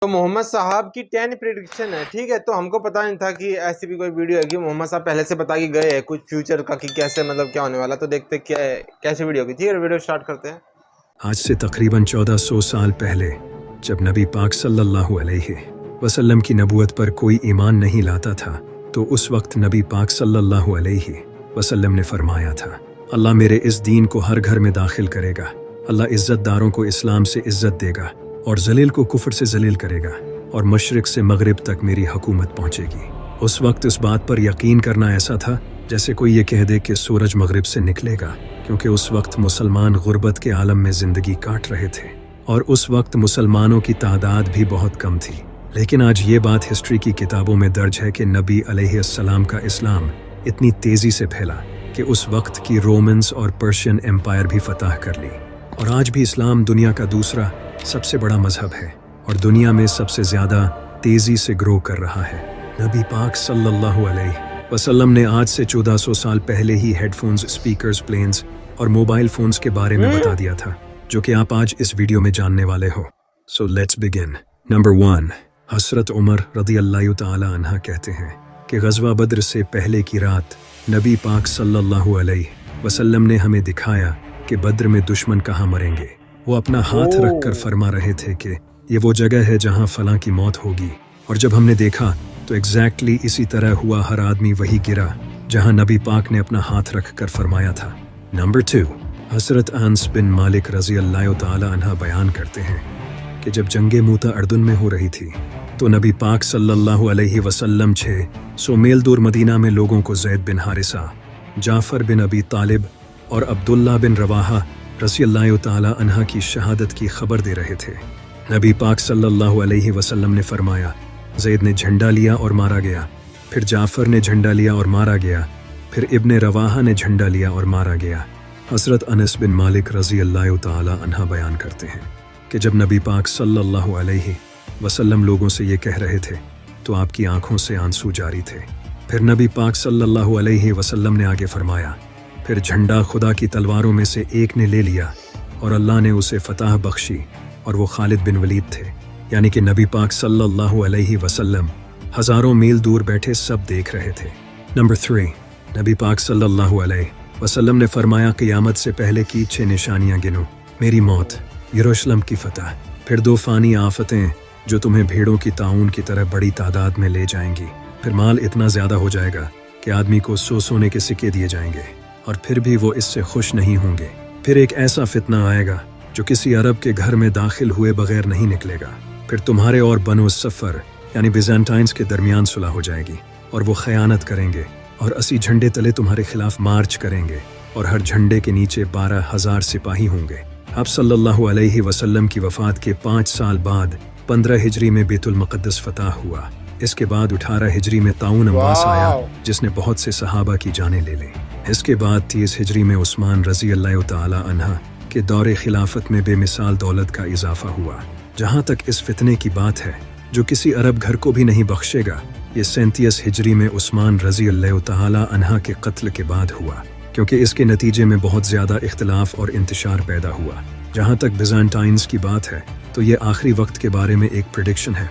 تو محمد صاحب کی 10 پریڈکشن ہے، ٹھیک ہے، تو ہم کو پتا نہیں تھا کہ ایسی بھی کوئی ویڈیو ہے کہ محمد صاحب پہلے سے بتا کے گئے ہیں کچھ فیوچر کا کہ کیسے مطلب کیا ہونے والا، تو دیکھتے کیا ہے کیسی ویڈیو کی تھی، اور ویڈیو سٹارٹ کرتے ہیں۔ آج سے تقریباً 1400 سال پہلے جب نبی پاک صلی اللہ علیہ وسلم کی نبوت پر کوئی ایمان نہیں لاتا تھا، تو اس وقت نبی پاک صلی اللہ علیہ وسلم نے فرمایا تھا، اللہ میرے اس دین کو ہر گھر میں داخل کرے گا، اللہ عزت داروں کو اسلام سے عزت دے گا اور ذلیل کو کفر سے ذلیل کرے گا، اور مشرق سے مغرب تک میری حکومت پہنچے گی۔ اس وقت اس بات پر یقین کرنا ایسا تھا جیسے کوئی یہ کہہ دے کہ سورج مغرب سے نکلے گا، کیونکہ اس وقت مسلمان غربت کے عالم میں زندگی کاٹ رہے تھے اور اس وقت مسلمانوں کی تعداد بھی بہت کم تھی۔ لیکن آج یہ بات ہسٹری کی کتابوں میں درج ہے کہ نبی علیہ السلام کا اسلام اتنی تیزی سے پھیلا کہ اس وقت کی رومنز اور پرشین امپائر بھی فتح کر لی، اور آج بھی اسلام دنیا کا دوسرا سب سے بڑا مذہب ہے اور دنیا میں سب سے زیادہ تیزی سے گرو کر رہا ہے۔ نبی پاک صلی اللہ علیہ وسلم نے آج سے 1400 سال پہلے he had phones, speakers, planes اور موبائل فونز کے بارے میں بتا دیا تھا، جو کہ آپ آج اس ویڈیو میں جاننے والے ہو۔ So let's begin. نمبر 1، حضرت عمر رضی اللہ تعالی عنہ کہتے ہیں کہ غزوہ بدر سے پہلے کی رات نبی پاک صلی اللہ علیہ وسلم نے ہمیں دکھایا کہ بدر میں دشمن کہاں مریں گے۔ وہ اپنا ہاتھ رکھ کر فرما رہے تھے کہ یہ وہ جگہ ہے جہاں فلاں کی موت ہوگی، اور جب ہم نے دیکھا تو ایگزیکٹلی اسی طرح ہوا، ہر آدمی وہی گرا جہاں نبی پاک نے اپنا ہاتھ رکھ کر فرمایا تھا۔ نمبر 2، حضرت انس بن مالک رضی اللہ تعالی عنہ بیان کرتے ہیں کہ جب جنگ موتا اردن میں ہو رہی تھی تو نبی پاک صلی اللہ علیہ وسلم 600 میل دور مدینہ میں لوگوں کو زید بن حارثہ، جعفر بن ابی طالب اور عبداللہ بن رواحہ رضی اللہ تعالی عنہ کی شہادت کی خبر دے رہے تھے۔ نبی پاک صلی اللہ علیہ وسلم نے فرمایا، زید نے جھنڈا لیا اور مارا گیا، پھر جعفر نے جھنڈا لیا اور مارا گیا، پھر ابن رواحہ نے جھنڈا لیا اور مارا گیا۔ حضرت انس بن مالک رضی اللہ تعالی عنہ بیان کرتے ہیں کہ جب نبی پاک صلی اللہ علیہ وسلم لوگوں سے یہ کہہ رہے تھے تو آپ کی آنکھوں سے آنسو جاری تھے۔ پھر نبی پاک صلی اللہ علیہ وسلم نے آگے فرمایا، پھر جھنڈا خدا کی تلواروں میں سے ایک نے لے لیا اور اللہ نے اسے فتح بخشی، اور وہ خالد بن ولید تھے، یعنی کہ نبی پاک صلی اللہ علیہ وسلم ہزاروں میل دور بیٹھے سب دیکھ رہے تھے۔ نمبر 3، نبی پاک صلی اللہ علیہ وسلم نے فرمایا، قیامت سے پہلے کی 6 نشانیاں گنو، میری موت، یروشلم کی فتح، پھر 2 فانی آفتیں جو تمہیں بھیڑوں کی طاعون کی طرح بڑی تعداد میں لے جائیں گی، پھر مال اتنا زیادہ ہو جائے گا کہ آدمی کو 100 سونے کے سکے دیے جائیں گے، اور پھر بھی وہ اس سے خوش نہیں ہوں گے۔ پھر ایک ایسا فتنہ آئے گا جو کسی عرب کے گھر میں داخل ہوئے بغیر نہیں نکلے گا، پھر تمہارے اور بنو الصفر یعنی بیزنٹائنز کے درمیان صلح ہو جائے گی، اور وہ خیانت کریں گے اور 80 جھنڈے تلے تمہارے خلاف مارچ کریں گے، اور ہر جھنڈے کے نیچے 12,000 سپاہی ہوں گے۔ اب صلی اللہ علیہ وسلم کی وفات کے 5 سال بعد 15 ہجری میں بیت المقدس فتح ہوا۔ اس کے بعد 18 ہجری میں طاعون عمواس آیا جس نے بہت سے صحابہ کی جانیں لے لیں۔ اس کے بعد 30 ہجری میں عثمان رضی اللہ تعالی عنہ کے دور خلافت میں بے مثال دولت کا اضافہ ہوا۔ جہاں تک اس فتنے کی بات ہے جو کسی عرب گھر کو بھی نہیں بخشے گا، یہ 37 ہجری میں عثمان رضی اللہ تعالی عنہ کے قتل کے بعد ہوا، کیونکہ اس کے نتیجے میں بہت زیادہ اختلاف اور انتشار پیدا ہوا۔ جہاں تک بیزنٹائنز کی بات ہے تو یہ آخری وقت کے بارے میں ایک پریڈکشن ہے۔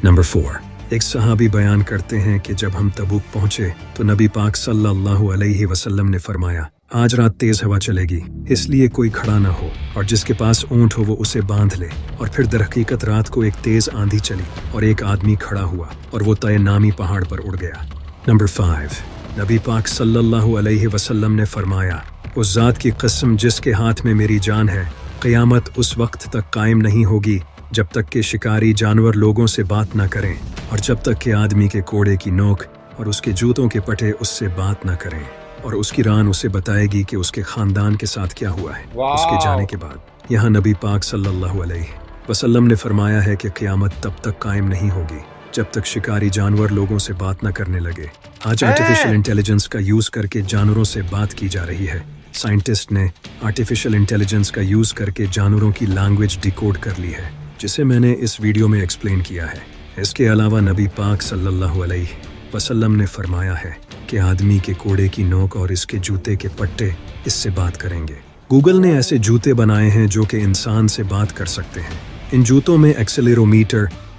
نمبر 4، ایک صحابی بیان کرتے ہیں کہ جب ہم تبوک پہنچے تو نبی پاک صلی اللہ علیہ وسلم نے فرمایا، آج رات تیز ہوا چلے گی، اس لیے کوئی کھڑا نہ ہو، اور جس کے پاس اونٹ ہو وہ اسے باندھ لے۔ اور پھر در حقیقت رات کو ایک تیز آندھی چلی اور ایک آدمی کھڑا ہوا اور وہ طے نامی پہاڑ پر اڑ گیا۔ نمبر 5، نبی پاک صلی اللہ علیہ وسلم نے فرمایا، اس ذات کی قسم جس کے ہاتھ میں میری جان ہے، قیامت اس وقت تک قائم نہیں ہوگی جب تک کہ شکاری جانور لوگوں سے بات نہ کریں، اور جب تک کہ آدمی کے کوڑے کی نوک اور اس کے جوتوں کے پٹے اس سے بات نہ کریں، اور اس کی ران اسے بتائے گی کہ اس کے خاندان کے ساتھ کیا ہوا ہے اس کے جانے کے بعد۔ یہاں نبی پاک صلی اللہ علیہ وسلم نے فرمایا ہے کہ قیامت تب تک قائم نہیں ہوگی جب تک شکاری جانور لوگوں سے بات نہ کرنے لگے۔ آج آرٹیفیشل انٹیلیجنس کا یوز کر کے جانوروں سے بات کی جا رہی ہے۔ سائنٹسٹ نے آرٹیفیشل انٹیلیجنس کا یوز کر کے جانوروں کی لینگویج ڈیکوڈ کر لی ہے، جسے میں نے اس ویڈیو میں ایکسپلین کیا ہے۔ اس کے علاوہ نبی پاک صلی اللہ علیہ وسلم نے فرمایا ہے کہ آدمی کے کوڑے کی نوک اور اس کے جوتے کے پٹے اس سے بات کریں گے۔ گوگل نے ایسے جوتے بنائے ہیں جو کہ انسان سے بات کر سکتے ہیں۔ ان جوتوں میں ایکسیلرومیٹر